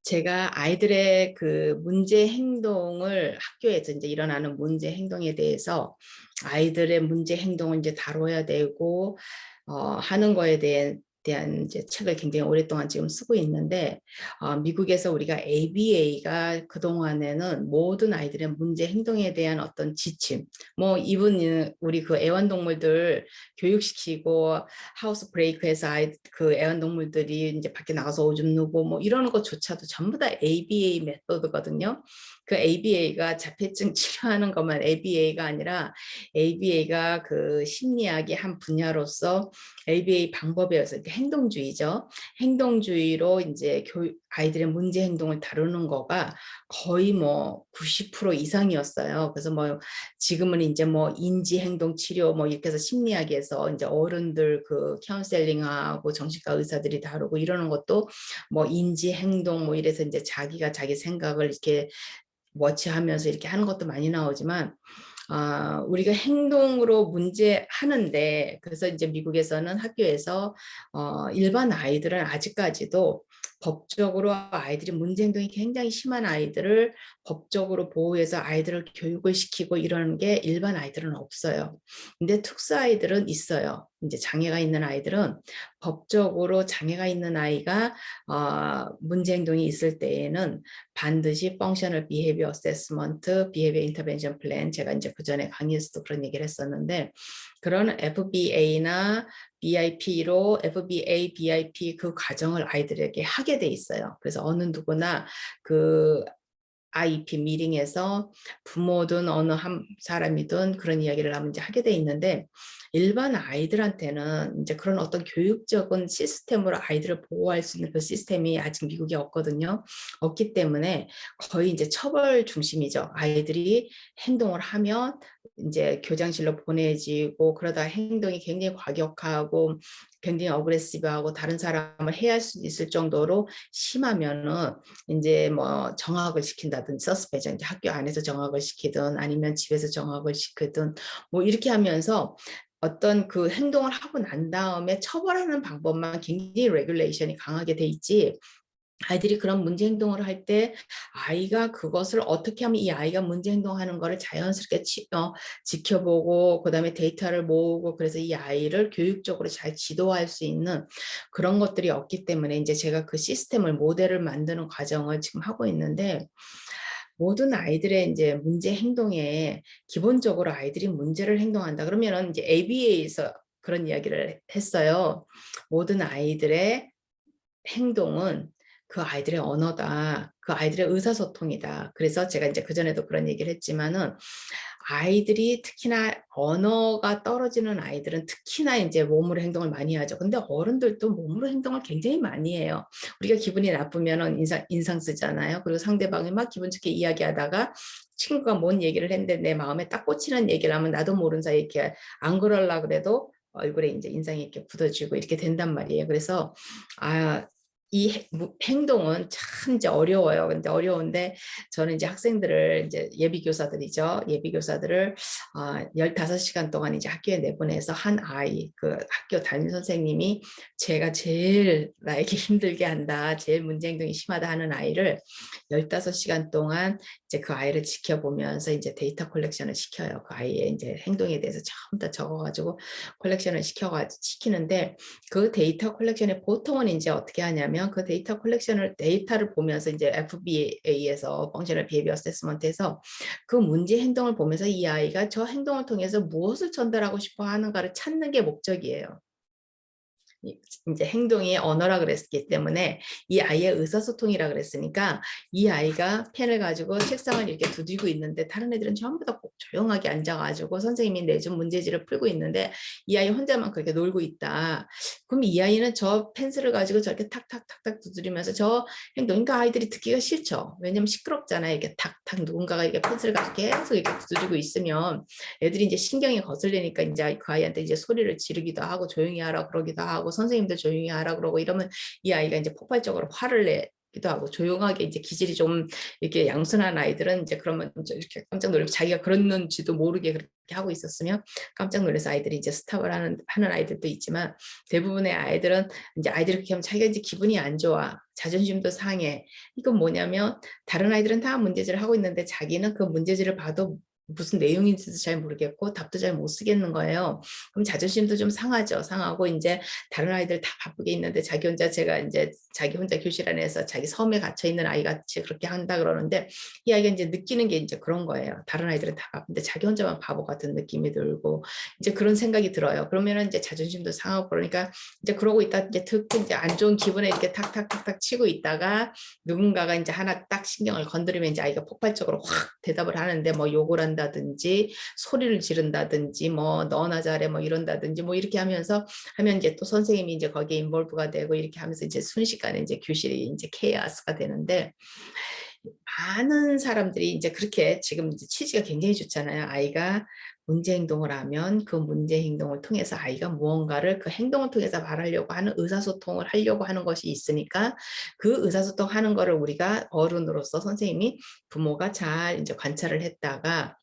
제가 아이들의 그 문제 행동을 학교에서 이제 일어나는 문제 행동에 대해서 아이들의 문제 행동을 이제 다뤄야 되고 하는 거에 대한 이제 책을 굉장히 오랫동안 지금 쓰고 있는데 미국에서 우리가 ABA가 그동안에는 모든 아이들의 문제 행동에 대한 어떤 지침, 뭐 이분 우리 그 애완동물들 교육시키고 하우스 브레이크에서 그 애완동물들이 이제 밖에 나가서 오줌 누고 뭐 이러는 것조차도 전부 다 ABA 메소드거든요. 그 ABA가 자폐증 치료하는 것만 ABA가 아니라 ABA가 그 심리학의 한 분야로서 ABA 방법이어서 행동주의죠. 행동주의로 이제 아이들의 문제 행동을 다루는 거가 거의 뭐 90% 이상이었어요. 그래서 뭐 지금은 이제 뭐 인지 행동 치료 뭐 이렇게 해서 심리학에서 이제 어른들 그 카운셀링하고 정신과 의사들이 다루고 이러는 것도 뭐 인지 행동 뭐 이래서 이제 자기가 자기 생각을 이렇게 워치하면서 이렇게 하는 것도 많이 나오지만 우리가 행동으로 문제 하는데, 그래서 이제 미국에서는 학교에서 일반 아이들은 아직까지도 법적으로 아이들이 문제 행동이 굉장히 심한 아이들을 법적으로 보호해서 아이들을 교육을 시키고 이러는 게 일반 아이들은 없어요. 근데 특수 아이들은 있어요. 이제 장애가 있는 아이들은 법적으로 장애가 있는 아이가 문제 행동이 있을 때에는 반드시 Functional Behavior Assessment, Behavior Intervention Plan, 제가 이제 그 전에 강의에서도 그런 얘기를 했었는데, 그런 FBA나 BIP로 FBA, BIP 그 과정을 아이들에게 하게 돼 있어요. 그래서 어느 누구나 그 IEP 미팅에서 부모든 어느 한 사람이든 그런 이야기를 하면 이제 하게 돼 있는데, 일반 아이들한테는 이제 그런 어떤 교육적인 시스템으로 아이들을 보호할 수 있는 그 시스템이 아직 미국에 없거든요. 없기 때문에 거의 이제 처벌 중심이죠. 아이들이 행동을 하면 이제 교장실로 보내지고, 그러다 행동이 굉장히 과격하고 굉장히 어그레시브하고 다른 사람을 해할 수 있을 정도로 심하면은 이제 뭐 정학을 시킨다든지 서스페션, 이제 학교 안에서 정학을 시키든 아니면 집에서 정학을 시키든 뭐 이렇게 하면서 어떤 그 행동을 하고 난 다음에 처벌하는 방법만 굉장히 레귤레이션이 강하게 돼 있지, 아이들이 그런 문제 행동을 할 때 아이가 그것을 어떻게 하면 이 아이가 문제 행동하는 거를 자연스럽게 지켜보고 그다음에 데이터를 모으고 그래서 이 아이를 교육적으로 잘 지도할 수 있는 그런 것들이 없기 때문에 이제 제가 그 시스템을 모델을 만드는 과정을 지금 하고 있는데, 모든 아이들의 이제 문제 행동에 기본적으로 아이들이 문제를 행동한다 그러면은 이제 ABA에서 그런 이야기를 했어요. 모든 아이들의 행동은 그 아이들의 언어다. 그 아이들의 의사소통이다. 그래서 제가 이제 그전에도 그런 얘기를 했지만은 아이들이 특히나 언어가 떨어지는 아이들은 특히나 이제 몸으로 행동을 많이 하죠. 근데 어른들도 몸으로 행동을 굉장히 많이 해요. 우리가 기분이 나쁘면은 인상 쓰잖아요. 그리고 상대방이 막 기분 좋게 이야기하다가 친구가 뭔 얘기를 했는데 내 마음에 딱 꽂히는 얘기를 하면 나도 모르는 사이에 이렇게 안 그러려 그래도 얼굴에 이제 인상이 이렇게 굳어지고 이렇게 된단 말이에요. 그래서 이 행동은 참 이제 어려워요. 근데 어려운데 저는 이제 학생들을 이제 예비 교사들이죠. 예비 교사들을 15시간 동안 이제 학교에 내보내서 한 아이, 그 학교 담임 선생님이 제가 제일 나에게 힘들게 한다, 제일 문제 행동이 심하다 하는 아이를 15시간 동안 이제 그 아이를 지켜보면서 이제 데이터 컬렉션을 시켜요. 그 아이의 이제 행동에 대해서 전부 다 적어가지고 컬렉션을 시키는데, 그 데이터 컬렉션에 보통은 이제 어떻게 하냐면 그 데이터 컬렉션을 데이터를 보면서 이제 FBA에서 펑셔널 비헤비어 어세스먼트에서 그 문제 행동을 보면서 이 아이가 저 행동을 통해서 무엇을 전달하고 싶어 하는가를 찾는 게 목적이에요. 이제 행동이 언어라 그랬기 때문에 이 아이의 의사소통이라 그랬으니까, 이 아이가 펜을 가지고 책상을 이렇게 두들고 있는데 다른 애들은 전부 다 조용하게 앉아가지고 선생님이 내준 문제지를 풀고 있는데 이 아이 혼자만 그렇게 놀고 있다. 그럼 이 아이는 저 펜슬을 가지고 저렇게 탁탁탁탁 두드리면서 저 행동, 그러니까 아이들이 듣기가 싫죠. 왜냐면 시끄럽잖아요. 이렇게 탁탁 누군가가 이렇게 펜슬을 가지고 계속 이렇게 두드리고 있으면 애들이 이제 신경이 거슬리니까 이제 그 아이한테 이제 소리를 지르기도 하고 조용히 하라 그러기도 하고 선생님들 조용히 하라 그러고 이러면 이 아이가 이제 폭발적으로 화를 내기도 하고, 조용하게 이제 기질이 좀 이렇게 양순한 아이들은 이제 그러면 이렇게 깜짝 놀라서 자기가 그랬는지도 모르게 그렇게 하고 있었으면 깜짝 놀라서 아이들이 이제 스탑을 하는 아이들도 있지만, 대부분의 아이들은 이제 아이들이 그렇게 하면 자기가 이제 기분이 안 좋아. 자존심도 상해. 이건 뭐냐면 다른 아이들은 다 문제지를 하고 있는데 자기는 그 문제지를 봐도 무슨 내용인지도 잘 모르겠고 답도 잘 못 쓰겠는 거예요. 그럼 자존심도 좀 상하죠. 상하고 이제 다른 아이들 다 바쁘게 있는데 자기 혼자, 제가 이제 자기 혼자 교실 안에서 자기 섬에 갇혀 있는 아이 같이 그렇게 한다 그러는데, 이 아이가 이제 느끼는 게 이제 그런 거예요. 다른 아이들은 다 바쁜데 자기 혼자만 바보 같은 느낌이 들고 이제 그런 생각이 들어요. 그러면은 이제 자존심도 상하고, 그러니까 이제 그러고 있다 이제 듣고 이제 안 좋은 기분에 이렇게 탁탁탁탁 치고 있다가 누군가가 이제 하나 딱 신경을 건드리면 이제 아이가 폭발적으로 확 대답을 하는데, 뭐 욕을 한다든지 소리를 지른다든지 뭐 너나 잘해 뭐 이런다든지 뭐 이렇게 하면 이제 또 선생님이 이제 거기에 인볼브가 되고 이렇게 하면서 이제 순식간에 이제 교실이 이제 케이오스가 되는데, 많은 사람들이 이제 그렇게 지금 이제 취지가 굉장히 좋잖아요. 아이가 문제 행동을 하면 그 문제 행동을 통해서 아이가 무언가를 그 행동을 통해서 말하려고 하는 의사소통을 하려고 하는 것이 있으니까, 그 의사소통 하는 거를 우리가 어른으로서 선생님이 부모가 잘 이제 관찰을 했다가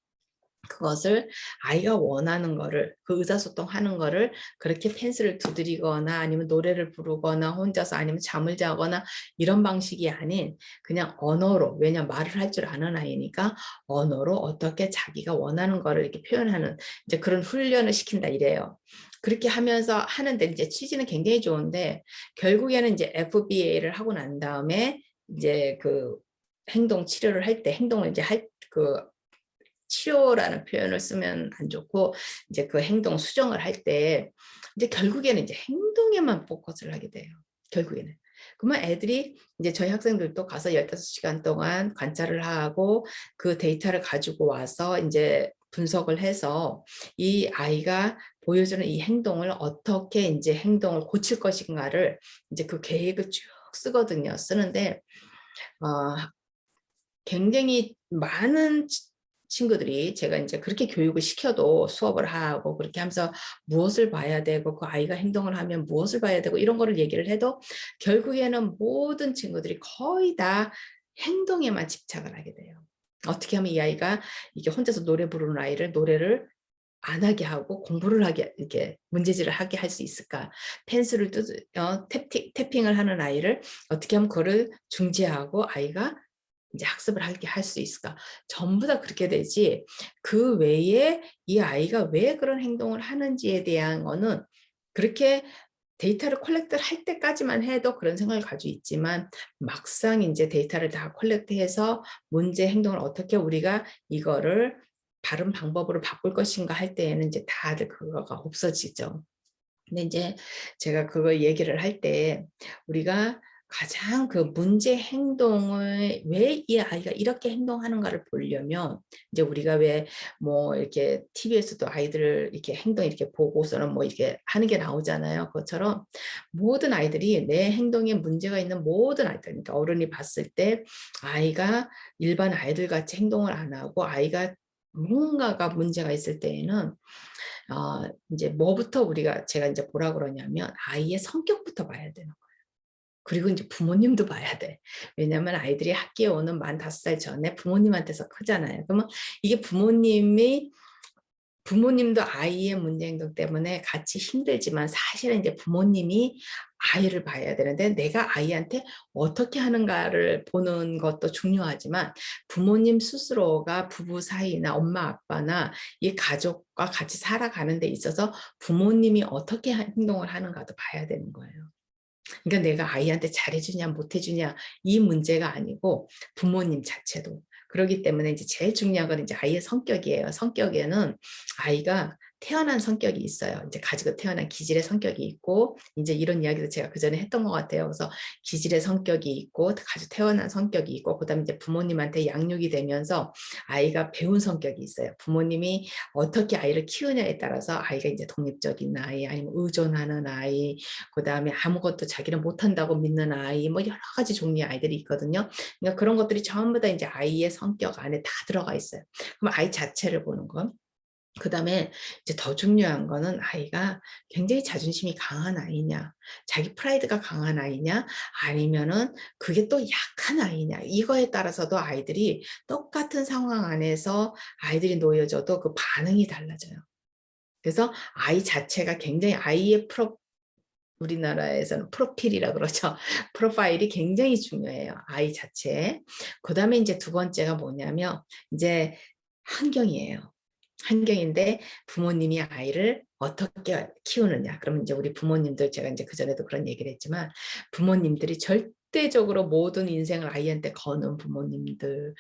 그것을 아이가 원하는 거를, 그 의사소통하는 거를 그렇게 펜슬을 두드리거나 아니면 노래를 부르거나 혼자서 아니면 잠을 자거나 이런 방식이 아닌 그냥 언어로, 왜냐 말을 할 줄 아는 아이니까 언어로 어떻게 자기가 원하는 거를 이렇게 표현하는 이제 그런 훈련을 시킨다 이래요. 그렇게 하면서 하는데 이제 취지는 굉장히 좋은데, 결국에는 이제 FBA를 하고 난 다음에 이제 그 행동 치료를 할 때, 행동을 이제 치료라는 표현을 쓰면 안 좋고 이제 그 행동 수정을 할 때 이제 결국에는 이제 행동에만 포커스를 하게 돼요. 결국에는. 그러면 애들이 이제 저희 학생들도 가서 15시간 동안 관찰을 하고 그 데이터를 가지고 와서 이제 분석을 해서 이 아이가 보여주는 이 행동을 어떻게 이제 행동을 고칠 것인가를 이제 그 계획을 쭉 쓰거든요. 쓰는데 굉장히 많은 친구들이 제가 이제 그렇게 교육을 시켜도 수업을 하고 그렇게 하면서 무엇을 봐야 되고 그 아이가 행동을 하면 무엇을 봐야 되고 이런 거를 얘기를 해도 결국에는 모든 친구들이 거의 다 행동에만 집착을 하게 돼요. 어떻게 하면 이 아이가 이게 혼자서 노래 부르는 아이를 노래를 안 하게 하고 공부를 하게, 이렇게 문제지를 하게 할 수 있을까? 펜슬을 태핑을 하는 아이를 어떻게 하면 그거를 중지하고 아이가 이제 학습을 하게 할 수 있을까? 전부 다 그렇게 되지, 그 외에 이 아이가 왜 그런 행동을 하는지에 대한 거는 그렇게 데이터를 컬렉트를 할 때까지만 해도 그런 생각을 가지고 있지만, 막상 이제 데이터를 다 컬렉트해서 문제 행동을 어떻게 우리가 이거를 바른 방법으로 바꿀 것인가 할 때에는 이제 다들 그거가 없어지죠. 근데 이제 제가 그걸 얘기를 할 때 우리가 가장 그 문제 행동을 왜 이 아이가 이렇게 행동하는가를 보려면, 이제 우리가 왜 뭐 이렇게 TV에서도 아이들 이렇게 행동 이렇게 보고서는 뭐 이렇게 하는 게 나오잖아요. 그것처럼 모든 아이들이 내 행동에 문제가 있는 모든 아이들, 그러니까 어른이 봤을 때 아이가 일반 아이들 같이 행동을 안 하고 아이가 뭔가가 문제가 있을 때에는 이제 뭐부터 제가 이제 보라 그러냐면 아이의 성격부터 봐야 되는 거예요. 그리고 이제 부모님도 봐야 돼. 왜냐하면 아이들이 학교에 오는 만 5살 전에 부모님한테서 크잖아요. 그러면 이게 부모님도 아이의 문제 행동 때문에 같이 힘들지만 사실은 이제 부모님이 아이를 봐야 되는데, 내가 아이한테 어떻게 하는가를 보는 것도 중요하지만 부모님 스스로가 부부 사이나 엄마 아빠나 이 가족과 같이 살아가는 데 있어서 부모님이 어떻게 행동을 하는가도 봐야 되는 거예요. 그러니까 내가 아이한테 잘해주냐 못해주냐 이 문제가 아니고 부모님 자체도. 그렇기 때문에 이제 제일 중요한 건 이제 아이의 성격이에요. 성격에는 아이가 태어난 성격이 있어요. 이제 가지고 태어난 기질의 성격이 있고, 이제 이런 이야기도 제가 그전에 했던 것 같아요. 그래서 기질의 성격이 있고 가지고 태어난 성격이 있고, 그다음에 이제 부모님한테 양육이 되면서 아이가 배운 성격이 있어요. 부모님이 어떻게 아이를 키우냐에 따라서 아이가 이제 독립적인 아이, 아니면 의존하는 아이, 그다음에 아무것도 자기는 못한다고 믿는 아이, 뭐 여러 가지 종류의 아이들이 있거든요. 그러니까 그런 것들이 전부 다 이제 아이의 성격 안에 다 들어가 있어요. 그럼 아이 자체를 보는 거. 그다음에 이제 더 중요한 거는 아이가 굉장히 자존심이 강한 아이냐, 자기 프라이드가 강한 아이냐, 아니면은 그게 또 약한 아이냐, 이거에 따라서도 아이들이 똑같은 상황 안에서 아이들이 놓여져도 그 반응이 달라져요. 그래서 아이 자체가 굉장히 아이의 우리나라에서는 프로필이라 그러죠. 프로파일이 굉장히 중요해요. 아이 자체에. 그다음에 이제 두 번째가 뭐냐면 이제 환경이에요. 환경인데 부모님이 아이를 어떻게 키우느냐. 그러면 이제 우리 부모님들 제가 이제 그전에도 그런 얘기를 했지만 부모님들이 절대적으로 모든 인생을 아이한테 거는 부모님들,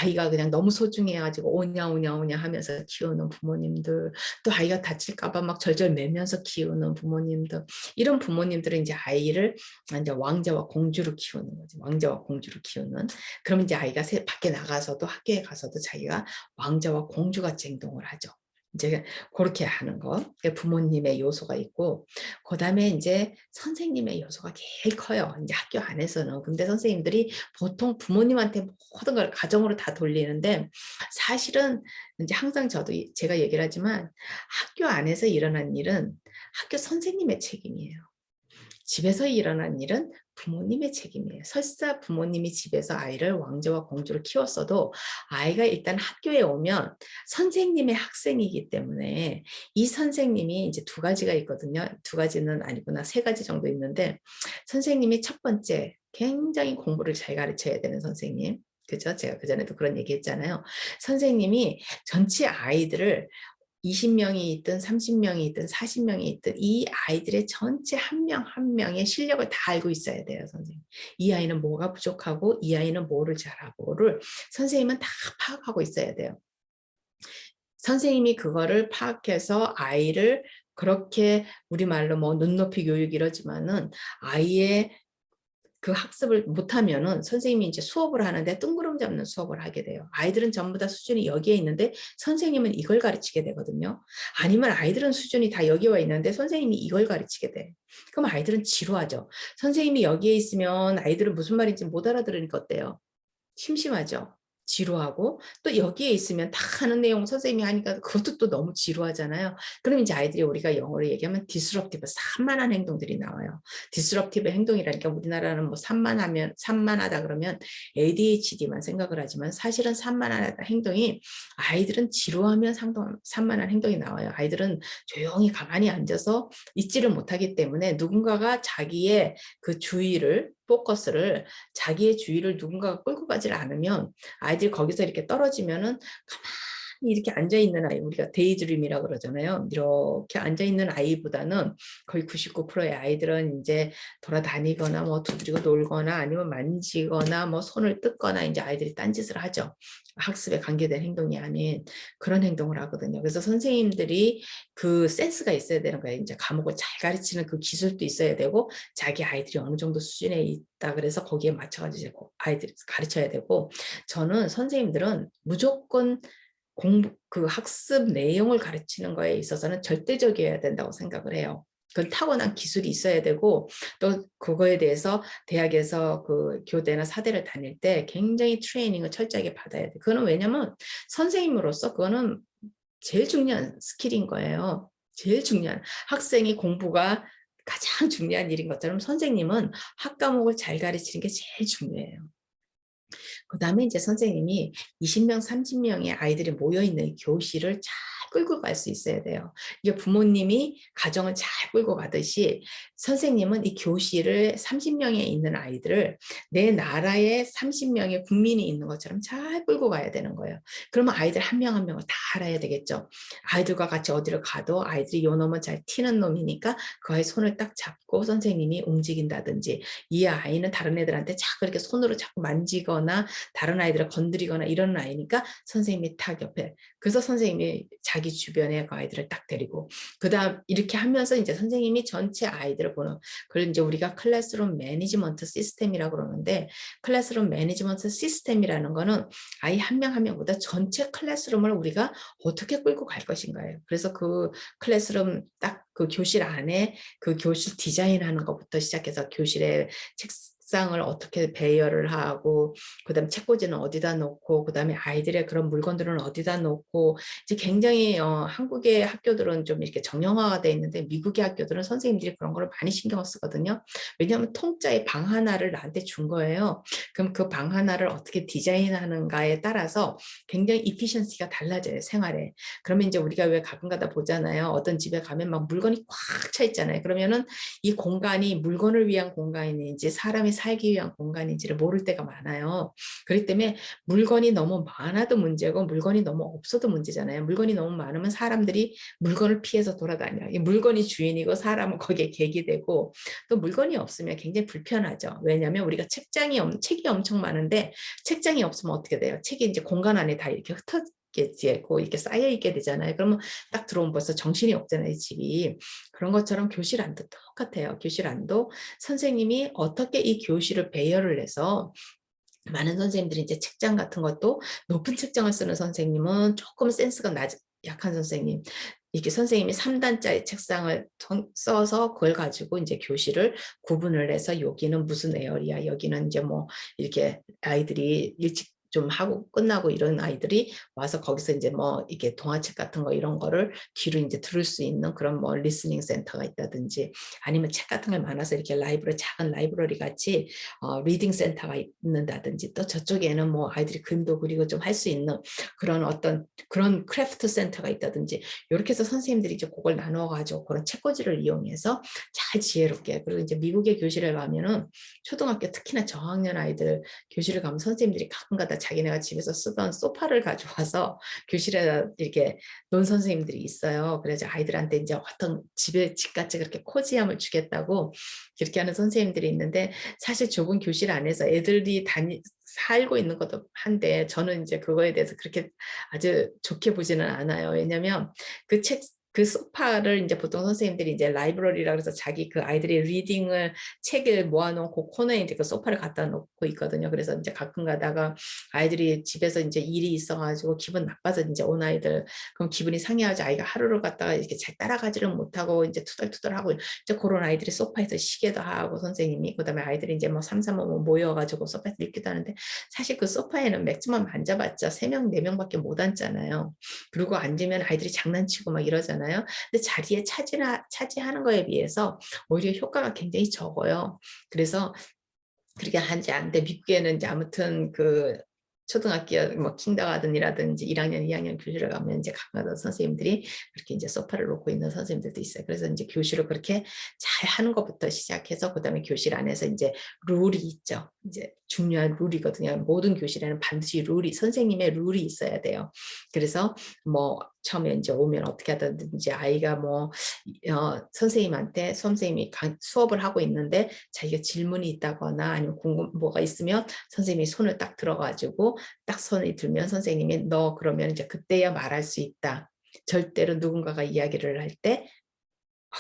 아이가 그냥 너무 소중해가지고 오냐 오냐 오냐 하면서 키우는 부모님들, 또 아이가 다칠까 봐 막 절절 매면서 키우는 부모님들, 이런 부모님들은 이제 아이를 이제 왕자와 공주로 키우는 거지. 왕자와 공주로 키우는. 그러면 이제 아이가 밖에 나가서도 학교에 가서도 자기가 왕자와 공주같이 행동을 하죠. 이제 그렇게 하는 거. 부모님의 요소가 있고, 그 다음에 이제 선생님의 요소가 제일 커요. 이제 학교 안에서는. 근데 선생님들이 보통 부모님한테 모든 걸 가정으로 다 돌리는데, 사실은 이제 항상 저도 제가 얘기를 하지만 학교 안에서 일어난 일은 학교 선생님의 책임이에요. 집에서 일어난 일은 부모님의 책임이에요. 설사 부모님이 집에서 아이를 왕자와 공주로 키웠어도 아이가 일단 학교에 오면 선생님의 학생이기 때문에 이 선생님이 이제 두 가지가 있거든요. 두 가지는 아니구나. 세 가지 정도 있는데, 선생님이 첫 번째 굉장히 공부를 잘 가르쳐야 되는 선생님. 그죠? 제가 그전에도 그런 얘기 했잖아요. 선생님이 전체 아이들을 20명이 있든 30명이 있든 40명이 있든 이 아이들의 전체 한 명 한 명의 실력을 다 알고 있어야 돼요, 선생님. 이 아이는 뭐가 부족하고 이 아이는 뭐를 잘하고를 선생님은 다 파악하고 있어야 돼요. 선생님이 그거를 파악해서 아이를 그렇게 우리말로 뭐 눈높이 교육 이러지만은 아이의 그 학습을 못하면은 선생님이 이제 수업을 하는데 뜬구름 잡는 수업을 하게 돼요. 아이들은 전부 다 수준이 여기에 있는데 선생님은 이걸 가르치게 되거든요. 아니면 아이들은 수준이 다 여기 와 있는데 선생님이 이걸 가르치게 돼. 그럼 아이들은 지루하죠. 선생님이 여기에 있으면 아이들은 무슨 말인지 못 알아들으니까 어때요? 심심하죠. 지루하고, 또 여기에 있으면 다 하는 내용 선생님이 하니까 그것도 또 너무 지루하잖아요. 그럼 이제 아이들이 우리가 영어로 얘기하면 디스럽티브, 산만한 행동들이 나와요. 디스럽티브 행동이라니까 우리나라는 뭐 산만하다 그러면 ADHD만 생각을 하지만 사실은 산만하다 행동이, 아이들은 지루하면 산만한 행동이 나와요. 아이들은 조용히 가만히 앉아서 있지를 못하기 때문에 누군가가 자기의 그 주의를 포커스를, 자기의 주의를 누군가가 끌고 가지 않으면 아이들이 거기서 이렇게 떨어지면은 가만히 이렇게 앉아있는 아이, 우리가 데이드림이라고 그러잖아요. 이렇게 앉아있는 아이보다는 거의 99%의 아이들은 이제 돌아다니거나 뭐 두드리고 놀거나 아니면 만지거나 뭐 손을 뜯거나 이제 아이들이 딴짓을 하죠. 학습에 관계된 행동이 아닌 그런 행동을 하거든요. 그래서 선생님들이 그 센스가 있어야 되는 거예요. 이제 과목을 잘 가르치는 그 기술도 있어야 되고, 자기 아이들이 어느 정도 수준에 있다 그래서 거기에 맞춰가지고 아이들이 가르쳐야 되고, 저는 선생님들은 무조건 그 학습 내용을 가르치는 거에 있어서는 절대적이어야 된다고 생각을 해요. 그건 타고난 기술이 있어야 되고, 또 그거에 대해서 대학에서 그 교대나 사대를 다닐 때 굉장히 트레이닝을 철저하게 받아야 돼. 그거는 왜냐면 선생님으로서 그거는 제일 중요한 스킬인 거예요. 제일 중요한. 학생이 공부가 가장 중요한 일인 것처럼 선생님은 학 과목을 잘 가르치는 게 제일 중요해요. 그 다음에 이제 선생님이 20명, 30명의 아이들이 모여있는 교실을 잘 끌고 갈 수 있어야 돼요. 이게 부모님이 가정을 잘 끌고 가듯이 선생님은 이 교실을 30명에 있는 아이들을 내 나라에 30명의 국민이 있는 것처럼 잘 끌고 가야 되는 거예요. 그러면 아이들 한 명 한 명을 다 알아야 되겠죠. 아이들과 같이 어디를 가도 아이들이 요 놈은 잘 튀는 놈이니까 그 아이 손을 딱 잡고 선생님이 움직인다든지, 이 아이는 다른 애들한테 자꾸 이렇게 손으로 자꾸 만지거나 다른 아이들을 건드리거나 이런 아이니까 선생님이 딱 옆에, 그래서 선생님이 자기 주변에 그 아이들을 딱 데리고, 그 다음 이렇게 하면서 이제 선생님이 전체 아이들을 보는, 그걸 이제 우리가 클래스룸 매니지먼트 시스템이라고 그러는데, 클래스룸 매니지먼트 시스템이라는 거는 아이 한 명 한 명보다 전체 클래스룸을 우리가 어떻게 끌고 갈 것인가요. 그래서 그 클래스룸 딱 그 교실 안에 그 교실 디자인하는 것부터 시작해서 교실에 책상을 어떻게 배열을 하고, 그다음에 책꽂이는 어디다 놓고, 그다음에 아이들의 그런 물건들은 어디다 놓고, 이제 굉장히 한국의 학교들은 좀 이렇게 정형화가 돼 있는데 미국의 학교들은 선생님들이 그런 거를 많이 신경 쓰거든요. 왜냐하면 통짜의 방 하나를 나한테 준 거예요. 그럼 그 방 하나를 어떻게 디자인하는가에 따라서 굉장히 이피션시가 달라져요, 생활에. 그러면 이제 우리가 왜 가끔가다 보잖아요. 어떤 집에 가면 막 물건이 꽉 차 있잖아요. 그러면은 이 공간이 물건을 위한 공간인지 사람이 살기 위한 공간인지를 모를 때가 많아요. 그렇기 때문에 물건이 너무 많아도 문제고 물건이 너무 없어도 문제잖아요. 물건이 너무 많으면 사람들이 물건을 피해서 돌아다녀요. 이 물건이 주인이고 사람은 거기에 객이 되고, 또 물건이 없으면 굉장히 불편하죠. 왜냐하면 우리가 책이 엄청 많은데 책장이 없으면 어떻게 돼요? 책이 이제 공간 안에 다 이렇게 흩어지게 되고 이렇게 쌓여 있게 되잖아요. 그러면 딱 들어오면 벌써 정신이 없잖아요, 집이. 그런 것처럼 교실 안도 똑같아요. 교실 안도 선생님이 어떻게 이 교실을 배열을 해서, 많은 선생님들이 이제 책장 같은 것도 높은 책장을 쓰는 선생님은 조금 센스가 약한 선생님, 이렇게 선생님이 3단짜리 책상을 써서 그걸 가지고 이제 교실을 구분을 해서 여기는 무슨 에어리야, 여기는 이제 뭐 이렇게 아이들이 일찍 좀 하고 끝나고 이런 아이들이 와서 거기서 이제 뭐 이게 동화책 같은 거 이런 거를 귀로 이제 들을 수 있는 그런 뭐 리스닝 센터가 있다든지, 아니면 책 같은 걸 많아서 이렇게 작은 라이브러리 같이 리딩 센터가 있는다든지, 또 저쪽에는 뭐 아이들이 그림도 그리고 좀 할 수 있는 그런 어떤 그런 크래프트 센터가 있다든지, 이렇게 해서 선생님들이 이제 그걸 나눠가지고 그런 책꽂이를 이용해서 잘 지혜롭게. 그리고 이제 미국의 교실에 가면은 초등학교 특히나 저학년 아이들 교실을 가면 선생님들이 가끔가다 자기네가 집에서 쓰던 소파를 가져와서 교실에 이렇게 논 선생님들이 있어요. 그래서 아이들한테 이제 어떤 집같이 그렇게 코지함을 주겠다고 그렇게 하는 선생님들이 있는데, 사실 좁은 교실 안에서 애들이 살고 있는 것도 한데 저는 이제 그거에 대해서 그렇게 아주 좋게 보지는 않아요. 왜냐하면 그 소파를 이제 보통 선생님들이 이제 라이브러리라 그래서 자기 그 아이들이 책을 모아놓고 코너에 이제 그 소파를 갖다 놓고 있거든요. 그래서 이제 가끔 가다가 아이들이 집에서 이제 일이 있어가지고 기분 나빠서 이제 온 아이들, 그럼 기분이 상해가지고 아이가 하루를 갔다가 이렇게 잘 따라가지를 못하고 이제 투덜투덜하고, 이제 그런 아이들이 소파에서 쉬게도 하고 선생님이, 그다음에 아이들이 이제 뭐 3, 4, 5 모여가지고 소파에서 읽기도 하는데, 사실 그 소파에는 맥주만 만져봤자 3명, 4명밖에 못 앉잖아요. 그리고 앉으면 아이들이 장난치고 막 이러잖아요. 근데 자리에 차지하는 거에 비해서 오히려 효과가 굉장히 적어요. 그래서 그렇게 하지 않는데, 미국에는 이제 아무튼 그 초등학교 뭐 킨더가든이라든지 1학년, 2학년 교실을 가면 이제 가까운 선생님들이 그렇게 이제 소파를 놓고 있는 선생님들도 있어요. 그래서 이제 교실을 그렇게 잘 하는 것부터 시작해서 그다음에 교실 안에서 이제 룰이 있죠. 이제 중요한 룰이거든요. 모든 교실에는 반드시 선생님의 룰이 있어야 돼요. 그래서 뭐 처음에 이제 오면 어떻게 하든지 아이가 뭐 선생님이 수업을 하고 있는데 자기가 질문이 있다거나 아니면 뭐가 있으면 선생님이 손을 딱 들어가지고 딱 손이 들면 선생님이 너 그러면 이제 그때야 말할 수 있다. 절대로 누군가가 이야기를 할 때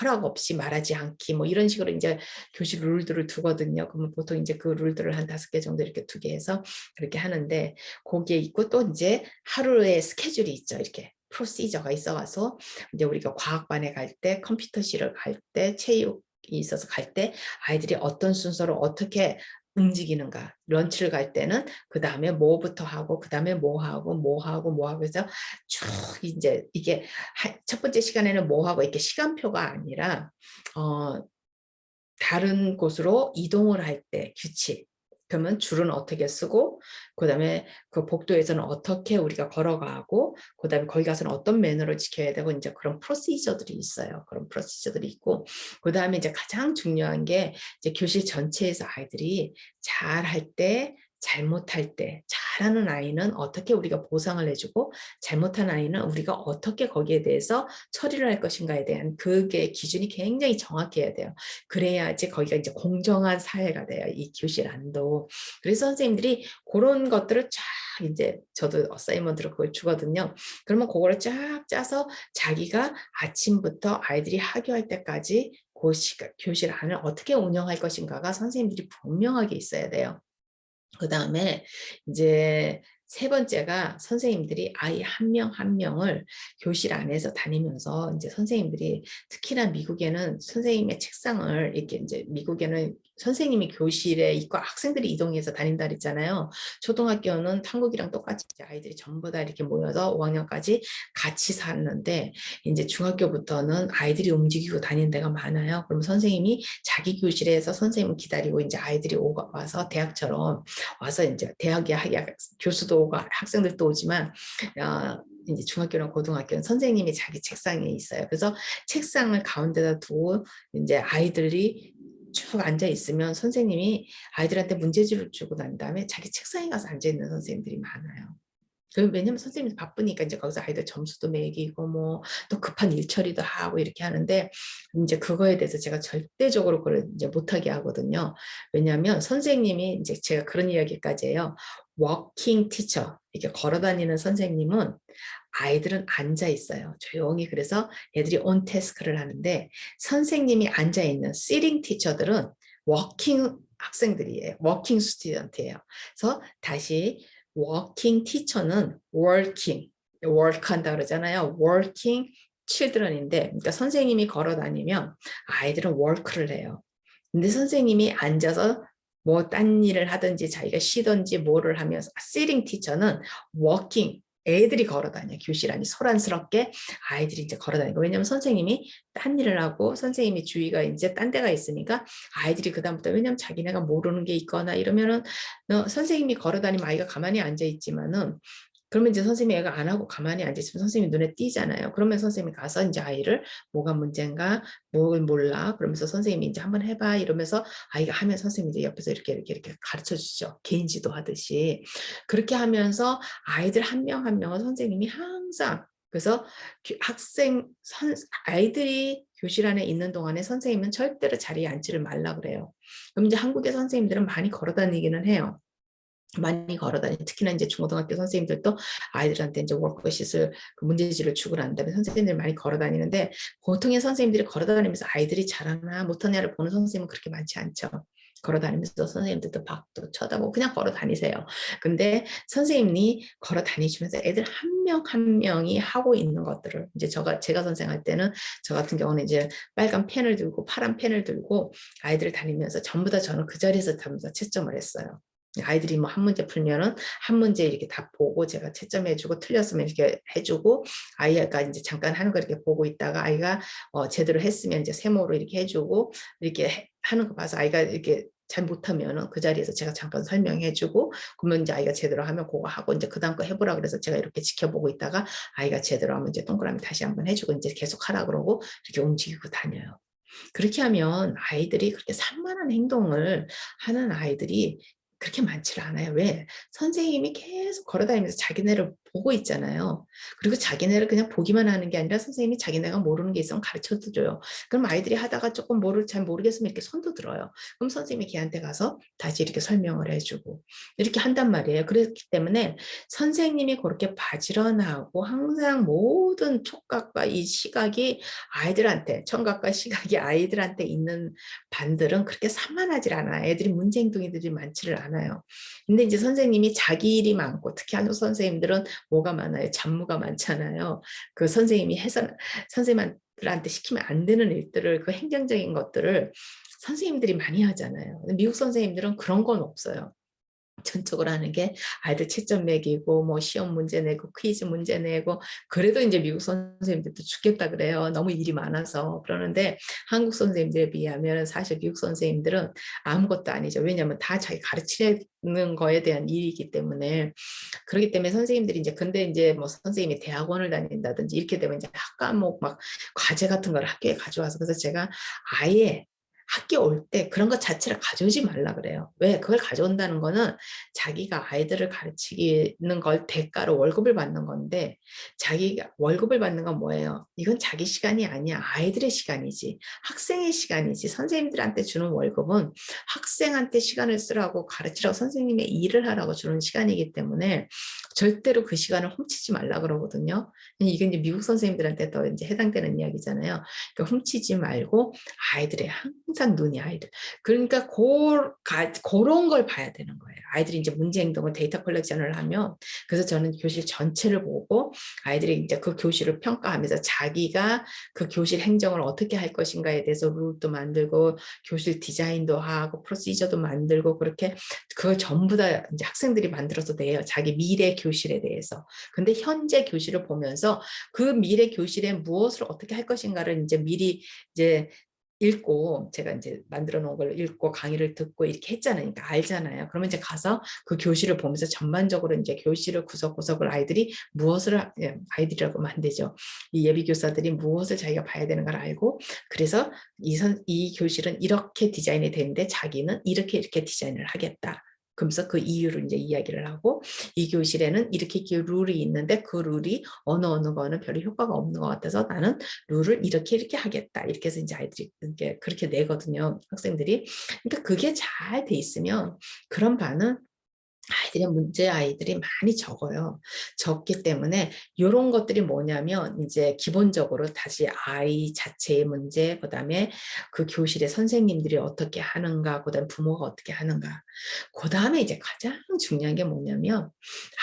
허락 없이 말하지 않기, 뭐 이런 식으로 이제 교실 룰들을 두거든요. 그러면 보통 이제 그 룰들을 한 5개 정도 이렇게 두게 해서 그렇게 하는데, 거기에 있고 또 이제 하루의 스케줄이 있죠. 이렇게 프로시저가 있어가서 이제 우리가 과학반에 갈 때, 컴퓨터실을 갈 때, 체육이 있어서 갈 때 아이들이 어떤 순서로 어떻게 움직이는가. 런치를 갈 때는 그 다음에 뭐부터 하고 그 다음에 뭐 하고 해서 쭉 이제 이게 첫 번째 시간에는 뭐 하고 이렇게 시간표가 아니라 다른 곳으로 이동을 할 때 규칙. 그러면 줄은 어떻게 쓰고, 그다음에 그 복도에서는 어떻게 우리가 걸어가고, 그다음에 거기 가서는 어떤 매너를 지켜야 되고, 이제 그런 프로시저들이 있어요. 그런 프로시저들이 있고, 그다음에 이제 가장 중요한 게 이제 교실 전체에서 아이들이 잘할 때, 잘못할 때, 잘하는 아이는 어떻게 우리가 보상을 해주고, 잘못한 아이는 우리가 어떻게 거기에 대해서 처리를 할 것인가에 대한 그게 기준이 굉장히 정확해야 돼요. 그래야지 거기가 이제 공정한 사회가 돼요. 이 교실 안도. 그래서 선생님들이 그런 것들을 쫙 이제 저도 어사이먼트로 그걸 주거든요. 그러면 그거를 쫙 짜서 자기가 아침부터 아이들이 하교할 때까지 그 교실 안을 어떻게 운영할 것인가가 선생님들이 분명하게 있어야 돼요. 그 다음에 이제 세 번째가 선생님들이 아이 한 명 한 명을 교실 안에서 다니면서 이제 선생님들이 특히나 미국에는 선생님의 책상을 이렇게 이제 미국에는 선생님이 교실에 있고 학생들이 이동해서 다닌다 그랬잖아요. 초등학교는 한국이랑 똑같이 아이들이 전부 다 이렇게 모여서 5학년까지 같이 사는데 이제 중학교부터는 아이들이 움직이고 다니는 데가 많아요. 그럼 선생님이 자기 교실에서 선생님을 기다리고 이제 아이들이 와서 대학처럼 와서 이제 대학에 교수도 오고 학생들도 오지만 이제 중학교나 고등학교는 선생님이 자기 책상에 있어요. 그래서 책상을 가운데다 두고 이제 아이들이 쭉 앉아 있으면 선생님이 아이들한테 문제집을 주고 난 다음에 자기 책상에 가서 앉아 있는 선생님들이 많아요. 왜냐면 선생님이 바쁘니까 이제 거기서 아이들 점수도 매기고 뭐 또 급한 일 처리도 하고 이렇게 하는데 이제 그거에 대해서 제가 절대적으로 그걸 이제 못하게 하거든요. 왜냐하면 선생님이 이제 제가 그런 이야기까지 해요. 워킹 티처 이렇게 걸어다니는 선생님은 아이들은 앉아 있어요. 조용히. 그래서 애들이 온 태스크를 하는데 선생님이 앉아 있는 시팅 티처들은 워킹 학생들이에요. 워킹 스튜던트예요. 그래서 다시 워킹 티처는 working, work 한다 그러잖아요. working children인데, 그러니까 선생님이 걸어 다니면 아이들은 work를 해요. 근데 선생님이 앉아서 뭐 딴 일을 하든지 자기가 쉬든지 뭐를 하면서 sitting teacher는 working, 애들이 걸어 다녀. 교실 안이 소란스럽게 아이들이 이제 걸어 다니고. 왜냐면 선생님이 딴 일을 하고 선생님이 주의가 이제 딴 데가 있으니까 아이들이 그다음부터 왜냐면 자기네가 모르는 게 있거나 이러면은 선생님이 걸어 다니면 아이가 가만히 앉아 있지만은 그러면 이제 선생님이 애가 안 하고 가만히 앉아있으면 선생님이 눈에 띄잖아요. 그러면 선생님이 가서 이제 아이를 뭐가 문제인가, 뭘 몰라. 그러면서 선생님이 이제 한번 해봐. 이러면서 아이가 하면 선생님이 이제 옆에서 이렇게 가르쳐 주죠. 개인 지도하듯이. 그렇게 하면서 아이들 한 명 한 명은 선생님이 항상 그래서 아이들이 교실 안에 있는 동안에 선생님은 절대로 자리에 앉지를 말라 그래요. 그럼 이제 한국의 선생님들은 많이 걸어 다니기는 해요. 많이 걸어다니 특히나 이제 중고등학교 선생님들도 아이들한테 이제 워크시트를 그 문제지를 주고 난 다음에 선생님들이 많이 걸어다니는데 보통의 선생님들이 걸어다니면서 아이들이 잘하나 못하냐를 보는 선생님은 그렇게 많지 않죠. 걸어다니면서 선생님들도 밖도 쳐다보고 그냥 걸어다니세요. 근데 선생님이 걸어다니시면서 애들 한 명 한 명이 하고 있는 것들을 이제 제가 선생할 때는 저 같은 경우는 이제 빨간 펜을 들고 파란 펜을 들고 아이들을 다니면서 전부 다 저는 그 자리에서 전부 다 채점을 했어요. 아이들이 뭐 한 문제 풀면은 한 문제 이렇게 다 보고 제가 채점해주고 틀렸으면 이렇게 해주고 아이가 이제 잠깐 하는 거 이렇게 보고 있다가 아이가 제대로 했으면 이제 세모로 이렇게 해주고 이렇게 하는 거 봐서 아이가 이렇게 잘 못하면은 그 자리에서 제가 잠깐 설명해주고 그러면 이제 아이가 제대로 하면 그거 하고 이제 그다음 거 해보라 그래서 제가 이렇게 지켜보고 있다가 아이가 제대로 하면 이제 동그라미 다시 한번 해주고 이제 계속 하라 그러고 이렇게 움직이고 다녀요. 그렇게 하면 아이들이 그렇게 산만한 행동을 하는 아이들이 그렇게 많지를 않아요. 왜? 선생님이 계속 걸어다니면서 자기네를 보고 있잖아요. 그리고 자기네를 그냥 보기만 하는 게 아니라 선생님이 자기네가 모르는 게 있으면 가르쳐도 줘요. 그럼 아이들이 하다가 조금 잘 모르겠으면 이렇게 손도 들어요. 그럼 선생님이 걔한테 가서 다시 이렇게 설명을 해주고 이렇게 한단 말이에요. 그렇기 때문에 선생님이 그렇게 바지런하고 항상 모든 촉각과 이 시각이 아이들한테 청각과 시각이 아이들한테 있는 반들은 그렇게 산만하지 않아요. 애들이 문제 행동이들이 많지를 않아요. 근데 이제 선생님이 자기 일이 많고 특히 한국 선생님들은 뭐가 많아요? 잡무가 많잖아요. 그 선생님이 해서 선생님들한테 시키면 안 되는 일들을 그 행정적인 것들을 선생님들이 많이 하잖아요. 미국 선생님들은 그런 건 없어요. 전적으로 하는 게 아이들 채점 매기고 뭐 시험 문제 내고 퀴즈 문제 내고 그래도 이제 미국 선생님들도 죽겠다 그래요. 너무 일이 많아서. 그러는데 한국 선생님들에 비하면 사실 미국 선생님들은 아무것도 아니죠. 왜냐하면 다 자기 가르치는 거에 대한 일이기 때문에 그렇기 때문에 선생님들이 이제 근데 이제 뭐 선생님이 대학원을 다닌다든지 이렇게 되면 이제 학 과목 막 과제 같은 걸 학교에 가져와서 그래서 제가 아예 학교 올 때 그런 것 자체를 가져오지 말라 그래요. 왜? 그걸 가져온다는 거는 자기가 아이들을 가르치는 걸 대가로 월급을 받는 건데 자기가 월급을 받는 건 뭐예요? 이건 자기 시간이 아니야. 아이들의 시간이지. 학생의 시간이지. 선생님들한테 주는 월급은 학생한테 시간을 쓰라고 가르치라고 선생님의 일을 하라고 주는 시간이기 때문에 절대로 그 시간을 훔치지 말라 그러거든요. 이게 이제 미국 선생님들한테 더 이제 해당되는 이야기잖아요. 그러니까 훔치지 말고 아이들의 항상 눈이 아이들. 그러니까 그런 걸 봐야 되는 거예요. 아이들이 이제 문제 행동을 데이터 컬렉션을 하면 그래서 저는 교실 전체를 보고 아이들이 이제 그 교실을 평가하면서 자기가 그 교실 행정을 어떻게 할 것인가에 대해서 룰도 만들고 교실 디자인도 하고 프로시저도 만들고 그렇게 그걸 전부 다 이제 학생들이 만들어서 내요. 자기 미래 교실에 대해서. 근데 현재 교실을 보면서 그 미래 교실에 무엇을 어떻게 할 것인가를 이제 미리 이제 읽고 제가 이제 만들어 놓은 걸 읽고 강의를 듣고 이렇게 했잖아요. 그러니까 알잖아요. 그러면 이제 가서 그 교실을 보면서 전반적으로 이제 교실을 구석구석을 아이들이 무엇을 아이들이라고 하면 안 되죠. 이 예비 교사들이 무엇을 자기가 봐야 되는 걸 알고 그래서 이 교실은 이렇게 디자인이 되는데 자기는 이렇게 디자인을 하겠다. 그러면서 그 이유를 이제 이야기를 하고 이 교실에는 이렇게 룰이 있는데 그 룰이 어느 거는 별로 효과가 없는 것 같아서 나는 룰을 이렇게 하겠다. 이렇게 해서 이제 아이들이 이렇게 그렇게 내거든요. 학생들이. 그러니까 그게 잘 돼 있으면 그런 반은 아이들의 문제 아이들이 많이 적어요. 적기 때문에 이런 것들이 뭐냐면 이제 기본적으로 다시 아이 자체의 문제, 그다음에 그 교실의 선생님들이 어떻게 하는가, 그다음 부모가 어떻게 하는가. 그다음에 이제 가장 중요한 게 뭐냐면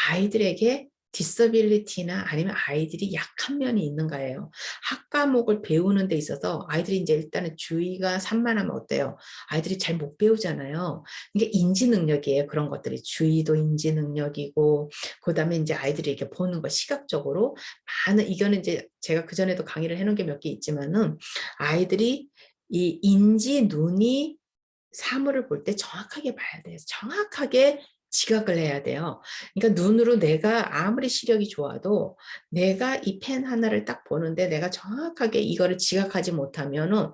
아이들에게 디서빌리티나 아니면 아이들이 약한 면이 있는가예요. 학과목을 배우는 데 있어서 아이들이 이제 일단은 주의가 산만하면 어때요? 아이들이 잘 못 배우잖아요. 이게 인지 능력이에요. 그런 것들이 주의도 인지 능력이고 그다음에 이제 아이들이 이렇게 보는 거 시각적으로 많은 이거는 이제 제가 그 전에도 강의를 해놓은 게 몇 개 있지만은 아이들이 이 인지 눈이 사물을 볼 때 정확하게 봐야 돼요. 정확하게 지각을 해야 돼요. 그러니까 눈으로 내가 아무리 시력이 좋아도 내가 이 펜 하나를 딱 보는데 내가 정확하게 이거를 지각하지 못하면은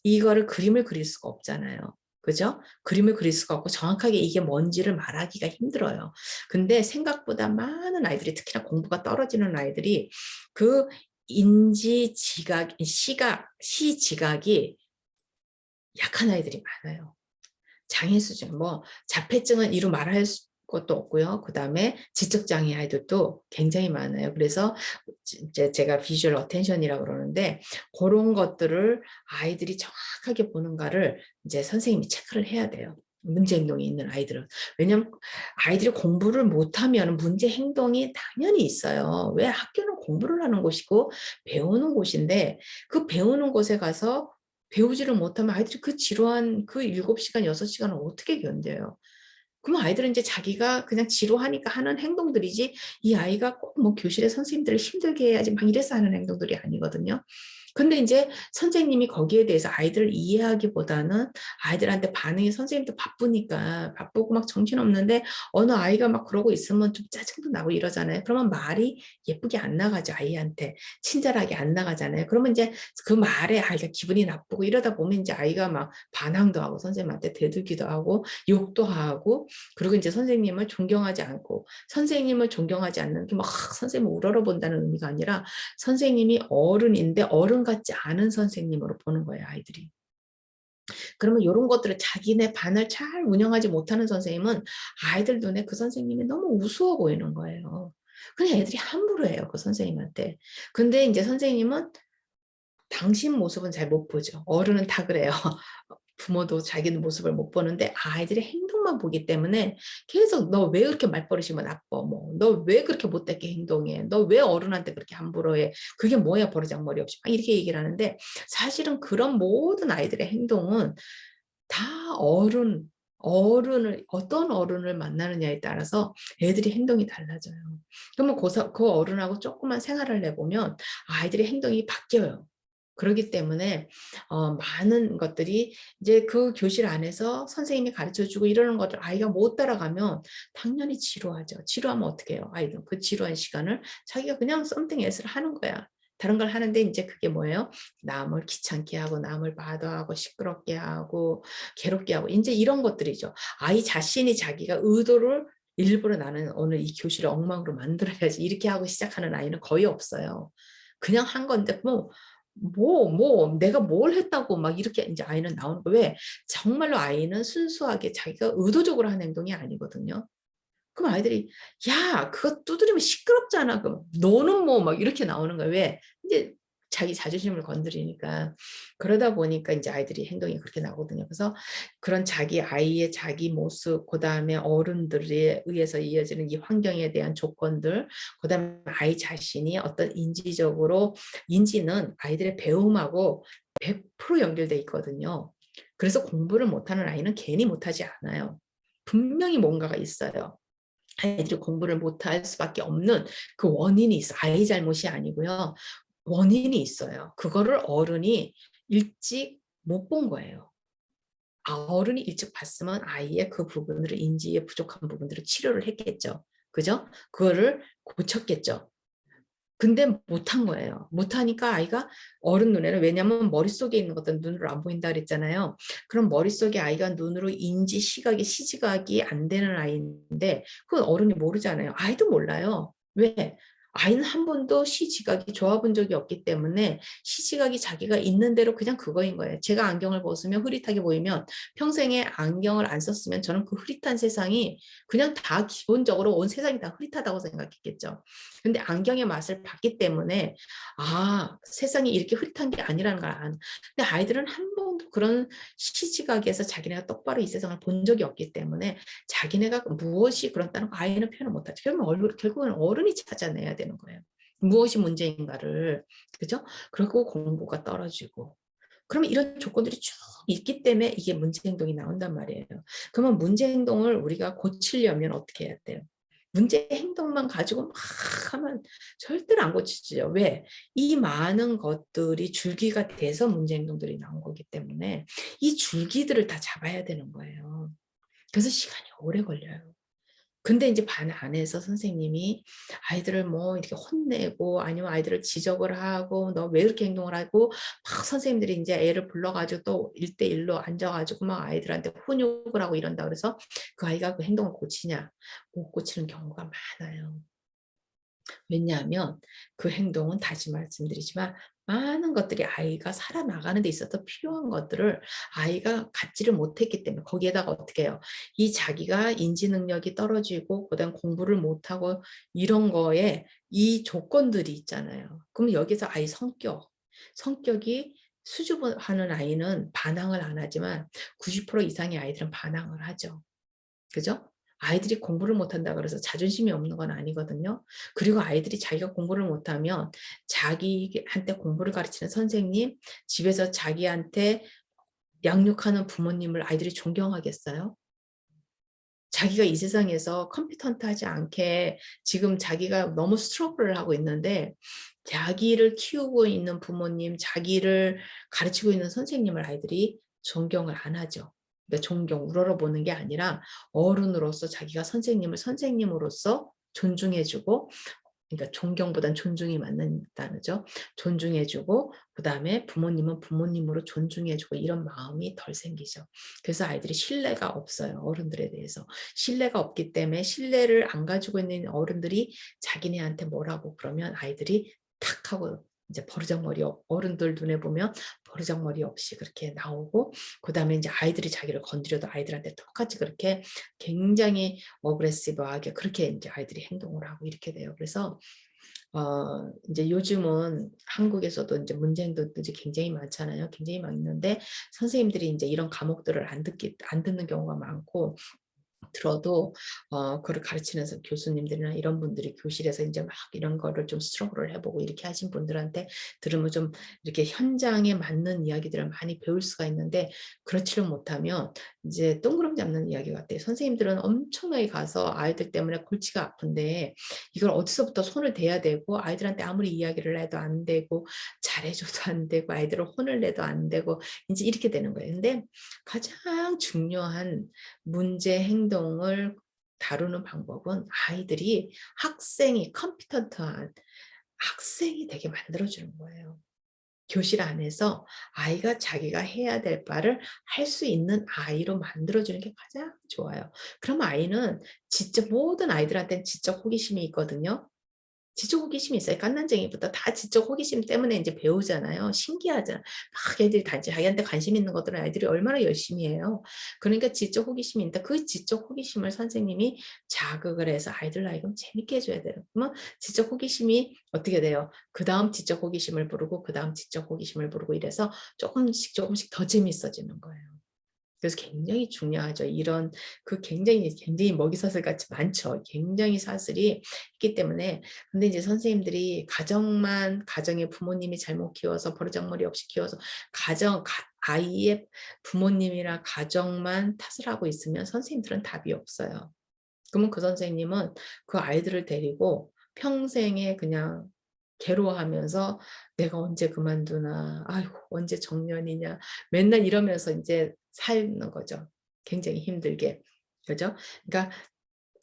이거를 그림을 그릴 수가 없잖아요. 그죠? 그림을 그릴 수가 없고 정확하게 이게 뭔지를 말하기가 힘들어요. 근데 생각보다 많은 아이들이 특히나 공부가 떨어지는 아이들이 그 인지 지각, 시지각이 약한 아이들이 많아요. 장애수준, 뭐 자폐증은 이루 말할 것도 없고요. 그 다음에 지적장애 아이들도 굉장히 많아요. 그래서 이제 제가 비주얼 어텐션이라고 그러는데 그런 것들을 아이들이 정확하게 보는가를 이제 선생님이 체크를 해야 돼요. 문제 행동이 있는 아이들은. 왜냐하면 아이들이 공부를 못하면 문제 행동이 당연히 있어요. 왜 학교는 공부를 하는 곳이고 배우는 곳인데 그 배우는 곳에 가서 배우지를 못하면 아이들이 그 지루한 그 7시간, 6시간을 어떻게 견뎌요? 그럼 아이들은 이제 자기가 그냥 지루하니까 하는 행동들이지 이 아이가 꼭 뭐 교실에 선생님들을 힘들게 해야지 막 이래서 하는 행동들이 아니거든요. 근데 이제 선생님이 거기에 대해서 아이들을 이해하기보다는 아이들한테 반응이 선생님도 바쁘니까 바쁘고 막 정신없는데 어느 아이가 막 그러고 있으면 좀 짜증도 나고 이러잖아요. 그러면 말이 예쁘게 안 나가죠. 아이한테. 친절하게 안 나가잖아요. 그러면 이제 그 말에 아이가 기분이 나쁘고 이러다 보면 이제 아이가 막 반항도 하고 선생님한테 대들기도 하고 욕도 하고 그리고 이제 선생님을 존경하지 않고 선생님을 존경하지 않는 게 막 선생님을 우러러본다는 의미가 아니라 선생님이 어른인데 어른 같지 않은 선생님으로 보는 거예요, 아이들이. 그러면 이런 것들을 자기네 반을 잘 운영하지 못하는 선생님은 아이들 눈에 그 선생님이 너무 우스워 보이는 거예요. 그냥 애들이 함부로 해요, 그 선생님한테. 근데 이제 선생님은 당신 모습은 잘 못 보죠. 어른은 다 그래요. 부모도 자기는 모습을 못 보는데 아이들의 행동만 보기 때문에 계속 너 왜 그렇게 말버릇이 나빠? 뭐 너 왜 그렇게 못되게 행동해? 너 왜 어른한테 그렇게 함부로 해? 그게 뭐야 버르장머리 없이 막 이렇게 얘기를 하는데 사실은 그런 모든 아이들의 행동은 다 어른을 어떤 어른을 만나느냐에 따라서 애들이 행동이 달라져요. 그러면 그 어른하고 조금만 생활을 해보면 아이들의 행동이 바뀌어요. 그렇기 때문에 많은 것들이 이제 그 교실 안에서 선생님이 가르쳐주고 이러는 것들 아이가 못 따라가면 당연히 지루하죠. 지루하면 어떻게 해요? 아이들 그 지루한 시간을 자기가 그냥 something else를 하는 거야. 다른 걸 하는데 이제 그게 뭐예요? 남을 귀찮게 하고 남을 마다하고 시끄럽게 하고 괴롭게 하고 이제 이런 것들이죠. 아이 자신이 자기가 의도를 일부러 나는 오늘 이 교실을 엉망으로 만들어야지 이렇게 하고 시작하는 아이는 거의 없어요. 그냥 한 건데 내가 뭘 했다고 막 이렇게 이제 아이는 나오는 거 왜? 정말로 아이는 순수하게 자기가 의도적으로 한 행동이 아니거든요. 그럼 아이들이 "야 그거 두드리면 시끄럽잖아." 그럼 "너는 뭐." 막 이렇게 나오는 거예요. 왜? 인제 자기 자존심을 건드리니까. 그러다 보니까 인제 아이들이 행동이 그렇게 나오거든요. 그래서 그런 자기 아이의 자기 모습, 그다음에 어른들에 의해서 이어지는 이 환경에 대한 조건들, 그다음에 아이 자신이 어떤 인지적으로, 인지는 아이들의 배움하고 100% 연결돼 있거든요. 그래서 공부를 못하는 아이는 괜히 못하지 않아요. 분명히 뭔가가 있어요. 아이들이 공부를 못할 수밖에 없는 그 원인이 있어. 아이 잘못이 아니고요. 원인이 있어요. 그거를 어른이 일찍 못 본 거예요. 어른이 일찍 봤으면 아이의 그 부분들을, 인지의 부족한 부분들을 치료를 했겠죠. 그죠? 그거를 고쳤겠죠. 근데 못한 거예요. 못하니까 아이가 어른 눈에는, 왜냐면 머릿속에 있는 것들은 눈으로 안 보인다 그랬잖아요. 그럼 머릿속에 아이가 눈으로 인지, 시각이, 시지각이 안 되는 아이인데 그건 어른이 모르잖아요. 아이도 몰라요. 왜? 아이는 한 번도 시지각이 좋아 본 적이 없기 때문에 시지각이 자기가 있는 대로 그냥 그거인 거예요. 제가 안경을 벗으면 흐릿하게 보이면 평생에 안경을 안 썼으면 저는 그 흐릿한 세상이 그냥 다 기본적으로 온 세상이 다 흐릿하다고 생각했겠죠. 근데 안경의 맛을 봤기 때문에 세상이 이렇게 흐릿한 게 아니라는 걸 근데 아이들은 한 번도 그런 시지각에서 자기네가 똑바로 이 세상을 본 적이 없기 때문에 자기네가 무엇이 그렇다는 거 아이는 표현을 못하죠. 그러면 결국은 어른이 찾아내야 되는 거예요. 무엇이 문제인가를. 그죠? 그리고 공부가 떨어지고. 그러면 이런 조건들이 쭉 있기 때문에 이게 문제 행동이 나온단 말이에요. 그러면 문제 행동을 우리가 고치려면 어떻게 해야 돼요? 문제 행동만 가지고 막 하면 절대로 안 고치죠. 왜? 이 많은 것들이 줄기가 돼서 문제 행동들이 나온 거기 때문에 이 줄기들을 다 잡아야 되는 거예요. 그래서 시간이 오래 걸려요. 근데 이제 반 안에서 선생님이 아이들을 뭐 이렇게 혼내고 아니면 아이들을 지적을 하고 "너 왜 이렇게 행동을 하고." 막 선생님들이 인제 애를 불러 가지고 또 1대1로 앉아 가지고 막 아이들한테 훈육을 하고 이런다 그래서 그 아이가 그 행동을 고치냐? 못 고치는 경우가 많아요. 왜냐하면 그 행동은 다시 말씀드리지만 많은 것들이 아이가 살아나가는 데 있어서 필요한 것들을 아이가 갖지를 못했기 때문에, 거기에다가 어떻게 해요? 이 자기가 인지 능력이 떨어지고 그다음 공부를 못하고 이런 거에 이 조건들이 있잖아요. 그럼 여기서 아이 성격이 수줍어하는 아이는 반항을 안 하지만 90% 이상의 아이들은 반항을 하죠. 그죠? 아이들이 공부를 못한다 그래서 자존심이 없는 건 아니거든요. 그리고 아이들이 자기가 공부를 못하면 자기한테 공부를 가르치는 선생님, 집에서 자기한테 양육하는 부모님을 아이들이 존경하겠어요? 자기가 이 세상에서 컴피턴트하지 않게 지금 자기가 너무 스트러글을 하고 있는데 자기를 키우고 있는 부모님, 자기를 가르치고 있는 선생님을 아이들이 존경을 안 하죠. 그러니까 존경, 우러러보는 게 아니라 어른으로서 자기가 선생님을 선생님으로서 존중해 주고, 그러니까 존경보단 존중이 맞는 단어죠. 존중해 주고 그다음에 부모님은 부모님으로 존중해 주고 이런 마음이 덜 생기죠. 그래서 아이들이 신뢰가 없어요, 어른들에 대해서. 신뢰가 없기 때문에 신뢰를 안 가지고 있는 어른들이 자기네한테 뭐라고 그러면 아이들이 탁 하고 이제 버르장머리, 어른들 눈에 보면 버르장머리 없이 그렇게 나오고, 그다음에 이제 아이들이 자기를 건드려도 아이들한테 똑같이 그렇게 굉장히 어그레시브하게 그렇게 이제 아이들이 행동을 하고 이렇게 돼요. 그래서 이제 요즘은 한국에서도 이제 문제 행동들이 굉장히 많잖아요. 굉장히 많은데 선생님들이 이제 이런 과목들을 안 듣는 경우가 많고, 들어도 그걸 가르치는 교수님들이나 이런 분들이 교실에서 인제 막 이런 거를 좀 스트러글을 해 보고 이렇게 하신 분들한테 들으면 좀 이렇게 현장에 맞는 이야기들을 많이 배울 수가 있는데, 그렇지를 못하면 이제 똥구름 잡는 이야기 같아요. 선생님들은 엄청나게 가서 아이들 때문에 골치가 아픈데 이걸 어디서부터 손을 대야 되고, 아이들한테 아무리 이야기를 해도 안 되고 잘해 줘도 안 되고 아이들을 혼을 내도 안 되고 인제 이렇게 되는 거예요. 근데 가장 중요한 문제 행동을 다루는 방법은 아이들이, 학생이 컴피턴트한 학생이 되게 만들어 주는 거예요. 교실 안에서 아이가 자기가 해야 될 바를 할 수 있는 아이로 만들어 주는 게 가장 좋아요. 그럼 아이는 지적, 모든 아이들한테는 지적 호기심이 있거든요. 지적 호기심이 있어요. 갓난쟁이부터 다 지적 호기심 때문에 이제 배우잖아요. 신기하잖아. 막 애들이 다 자기한테 관심 있는 것들은 아이들이 얼마나 열심히 해요. 그러니까 지적 호기심이 있다. 그 지적 호기심을 선생님이 자극을 해서 아이들 나이금 재밌게 해줘야 돼요. 그러면 지적 호기심이 어떻게 돼요? 그 다음 지적 호기심을 부르고 그 다음 지적 호기심을 부르고 이래서 조금씩 조금씩 더 재밌어지는 거예요. 그래서 굉장히 중요하죠. 이런 굉장히 먹이사슬 같이 많죠. 굉장히 사슬이 있기 때문에. 근데 이제 선생님들이 가정의 부모님이 잘못 키워서 버르장머리 없이 키워서 아이의 부모님이나 가정만 탓을 하고 있으면 선생님들은 답이 없어요. 그러면 그 선생님은 그 아이들을 데리고 평생에 그냥 괴로워하면서 '내가 언제 그만두나. 아이고 언제 정년이냐.' 맨날 이러면서 인제 사는 거죠, 굉장히 힘들게. 그죠? 그러니까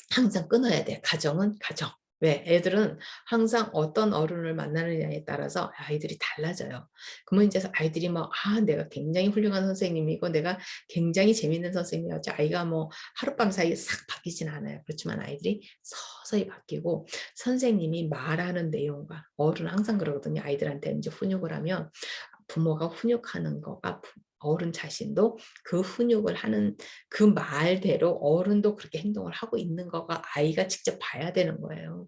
항상 끊어야 돼. 가정은 가정. 왜? 애들은 항상 어떤 어른을 만나느냐에 따라서 아이들이 달라져요. 그러면 이제 아이들이 뭐 '아 내가 굉장히 훌륭한 선생님이고 내가 굉장히 재밌는 선생님이었지.' 아이가 뭐 하룻밤 사이에 싹 바뀌진 않아요. 그렇지만 아이들이 서서히 바뀌고 선생님이 말하는 내용과 어른은 항상 그러거든요. 아이들한테 이제 훈육을 하면 부모가 훈육하는 거가 어른 자신도 그 훈육을 하는 그 말대로 어른도 그렇게 행동을 하고 있는 거가 아이가 직접 봐야 되는 거예요.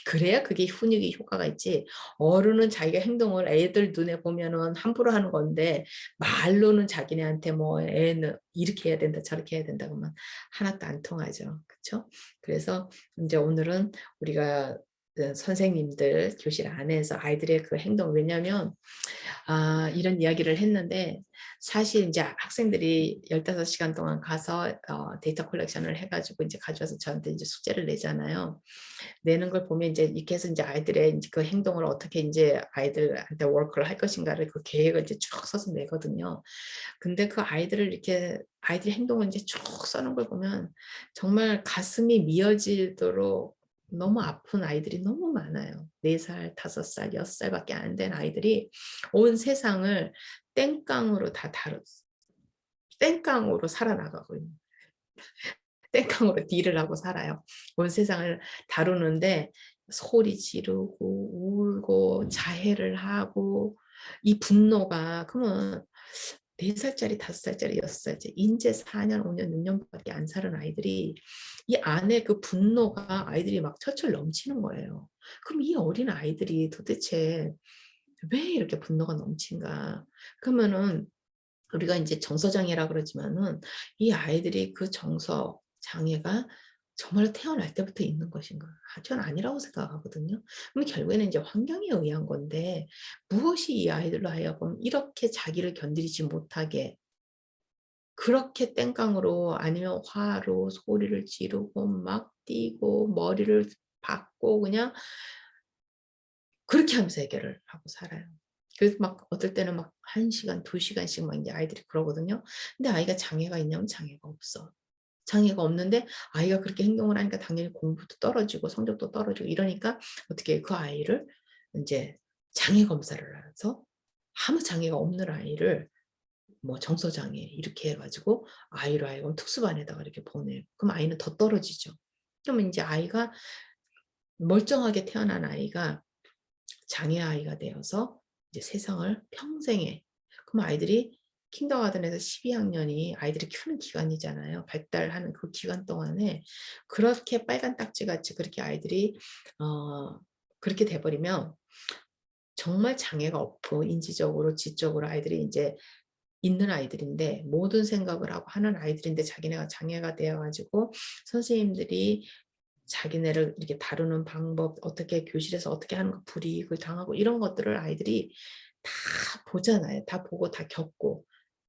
그래야 그게 훈육이 효과가 있지. 어른은 자기가 행동을 애들 눈에 보면은 함부로 하는 건데 말로는 자기네한테 뭐 애는 이렇게 해야 된다 저렇게 해야 된다 그러면 하나도 안 통하죠. 그쵸? 그래서 이제 오늘은 우리가 선생님들 교실 안에서 아이들의 그 행동 왜냐면 이런 이야기를 했는데 사실 이제 학생들이 15시간 동안 가서 데이터 컬렉션을 해 가지고 인제 가져와서 저한테 인제 숙제를 내잖아요. 내는 걸 보면 인제 이렇게 해서 인제 아이들의 인제 그 행동을 어떻게 인제 아이들한테 워크를 할 것인가를 그 계획을 이제 쭉 써서 내거든요. 근데 그 아이들을 이렇게 아이들의 행동을 인제 쭉 써는 걸 보면 정말 가슴이 미어지도록 너무 아픈 아이들이 너무 많아요. 4 살, 5 살, 6 살밖에 안 된 아이들이 온 세상을 땡깡으로 다 다뤘 땡깡으로 살아나가고 있는 땡깡으로 딜을 하고 살아요. 온 세상을 다루는데 소리 지르고 울고 자해를 하고 이 분노가 그러면 4 살짜리, 5 살짜리, 6 살짜리 인제 4 년, 5 년, 6 년밖에 안 사는 아이들이 이 안에 그 분노가 아이들이 막 철철 넘치는 거예요. 그럼 이 어린 아이들이 도대체 왜 이렇게 분노가 넘친가? 그러면은 우리가 인제 정서장애라 그러지만은 이 아이들이 그 정서 장애가 정말로 태어날 때부터 있는 것인가? 저는 아니라고 생각하거든요. 그럼 결국에는 인제 환경에 의한 건데 무엇이 이 아이들로 하여금 이렇게 자기를 견디지 못하게 그렇게 땡깡으로 아니면 화로 소리를 지르고 막 뛰고 머리를 박고 그냥 그렇게 하면서 해결을 하고 살아요. 그래서 막 어떨 때는 막 1 시간, 2 시간씩 막 인제 아이들이 그러거든요. 근데 아이가 장애가 있냐면 장애가 없어. 장애가 없는데 아이가 그렇게 행동을 하니까 당연히 공부도 떨어지고 성적도 떨어지고 이러니까 어떻게 그 아이를 인제 장애 검사를 해서 아무 장애가 없는 아이를 뭐 정서장애 이렇게 해 가지고 아이를 하여금 특수반에다가 이렇게 보내요. 그럼 아이는 더 떨어지죠. 그러면 인제 아이가 멀쩡하게 태어난 아이가 장애 아이가 되어서 이제 세상을 평생에 그럼 아이들이 킨더가든에서 12학년이 아이들이 키우는 기간이잖아요. 발달하는 그 기간 동안에 그렇게 빨간 딱지같이 그렇게 아이들이 어 그렇게 돼 버리면 정말 장애가 없고 인지적으로 지적으로 아이들이 인제 있는 아이들인데 모든 생각을 하고 하는 아이들인데 자기네가 장애가 되어 가지고 선생님들이 자기네를 이렇게 다루는 방법, 어떻게 교실에서 어떻게 하는 거 불이익을 당하고 이런 것들을 아이들이 다 보잖아요. 다 보고 다 겪고.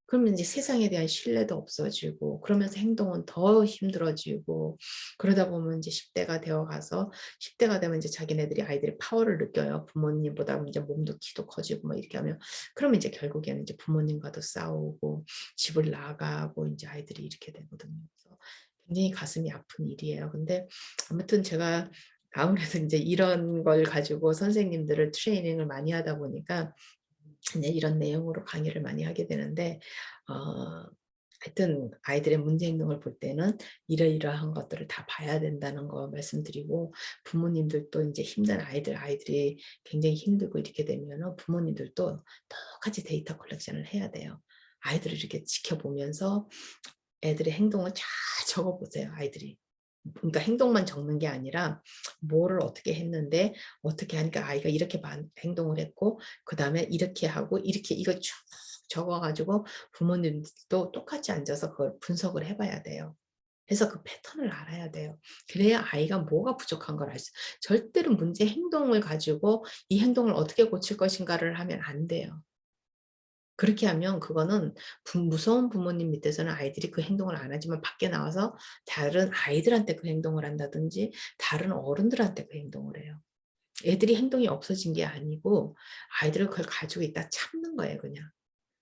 그러면 이제 세상에 대한 신뢰도 없어지고 그러면서 행동은 더 힘들어지고 그러다 보면 이제 10 대가 되어 가서 10 대가 되면 이제 자기네들이 아이들이 파워를 느껴요. 부모님보다 이제 몸도 키도 커지고 막 이렇게 하면 그러면 이제 결국에는 이제 부모님과도 싸우고 집을 나가고 인제 아이들이 이렇게 되거든요. 그래서 굉장히 가슴이 아픈 일이에요. 근데 아무튼 제가 아무래도 인제 이런 걸 가지고 선생님들을 트레이닝을 많이 하다 보니까 이제 이런 내용으로 강의를 많이 하게 되는데 어 하여튼 아이들의 문제 행동을 볼 때는 이러이러한 것들을 다 봐야 된다는 거 말씀드리고, 부모님들도 이제 힘든 아이들이 굉장히 힘들고 이렇게 되면은 부모님들도 똑같이 데이터 컬렉션을 해야 돼요. 아이들을 이렇게 지켜보면서 애들의 행동을 잘 적어보세요, 아이들이. 그러니까 행동만 적는 게 아니라 뭐를 어떻게 했는데 어떻게 하니까 아이가 이렇게 행동을 했고, 그다음에 이렇게 하고 이렇게, 이거 쭉 적어가지고 부모님도 똑같이 앉아서 그걸 분석을 해봐야 돼요. 그래서 그 패턴을 알아야 돼요. 그래야 아이가 뭐가 부족한 걸 알 수. 절대로 문제 행동을 가지고 이 행동을 어떻게 고칠 것인가를 하면 안 돼요. 그렇게 하면 그거는 무서운 부모님 밑에서는 아이들이 그 행동을 안 하지만 밖에 나와서 다른 아이들한테 그 행동을 한다든지 다른 어른들한테 그 행동을 해요. 애들이 행동이 없어진 게 아니고 아이들은 그걸 가지고 있다 참는 거예요, 그냥.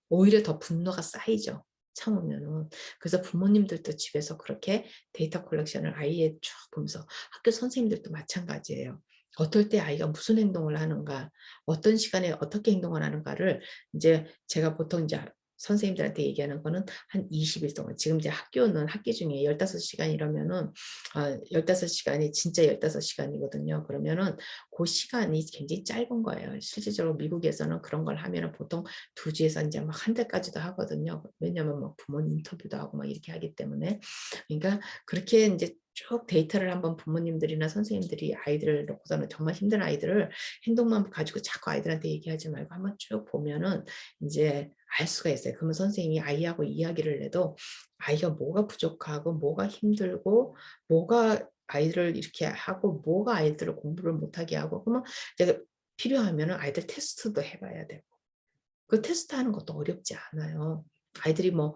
오히려 더 분노가 쌓이죠, 참으면은. 그래서 부모님들도 집에서 그렇게 데이터 컬렉션을 아이의 쭉 보면서, 학교 선생님들도 마찬가지예요. 어떨 때 아이가 무슨 행동을 하는가, 어떤 시간에 어떻게 행동을 하는가를 이제 제가 보통 이제 선생님들한테 얘기하는 거는 한 20일 동안, 지금 이제 학교는 학기 중에 15시간 이러면은 15시간이 진짜 15시간이거든요. 그러면은 그 시간이 굉장히 짧은 거예요. 실질적으로 미국에서는 그런 걸 하면은 보통 2주에서 이제 막 한 달까지도 하거든요. 왜냐면 막 부모님 인터뷰도 하고 막 이렇게 하기 때문에. 그러니까 그렇게 이제 쭉 데이터를 한번 부모님들이나 선생님들이 아이들을 놓고서는, 정말 힘든 아이들을 행동만 가지고 자꾸 아이들한테 얘기하지 말고 한번 쭉 보면은 이제 알 수가 있어요. 그러면 선생님이 아이하고 이야기를 해도 아이가 뭐가 부족하고 뭐가 힘들고 뭐가 아이들을 이렇게 하고 뭐가 아이들을 공부를 못하게 하고, 그러면 이제 필요하면은 아이들 테스트도 해봐야 되고. 그 테스트하는 것도 어렵지 않아요. 아이들이 뭐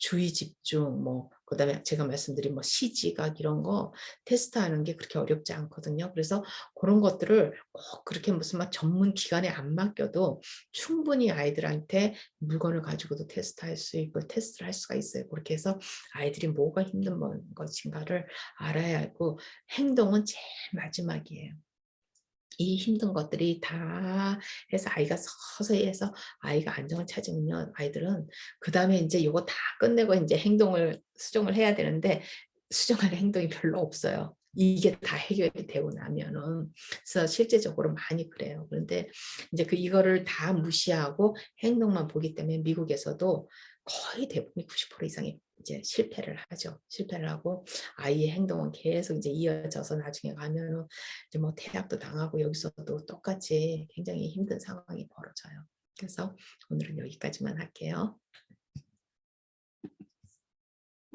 주의 집중, 뭐 그다음에 제가 말씀드린 뭐 시지각 이런 거 테스트하는 게 그렇게 어렵지 않거든요. 그래서 그런 것들을 꼭 그렇게 무슨 막 전문 기관에 안 맡겨도 충분히 아이들한테 물건을 가지고도 테스트할 수 있고 테스트를 할 수가 있어요. 그렇게 해서 아이들이 뭐가 힘든 것인가를 알아야 하고, 행동은 제일 마지막이에요. 이 힘든 것들이 다 해서 아이가 서서히 해서 아이가 안정을 찾으면 아이들은 그다음에 인제 요거 다 끝내고 인제 행동을 수정을 해야 되는데, 수정할 행동이 별로 없어요, 이게 다 해결이 되고 나면은. 그래서 실제적으로 많이 그래요. 그런데 인제 이거를 다 무시하고 행동만 보기 때문에 미국에서도 거의 대부분이 90% 이상이 이제 실패를 하죠. 실패를 하고 아이의 행동은 계속 이제 이어져서 나중에 가면은 이제 뭐 퇴학도 당하고 여기서도 똑같이 굉장히 힘든 상황이 벌어져요. 그래서 오늘은 여기까지만 할게요.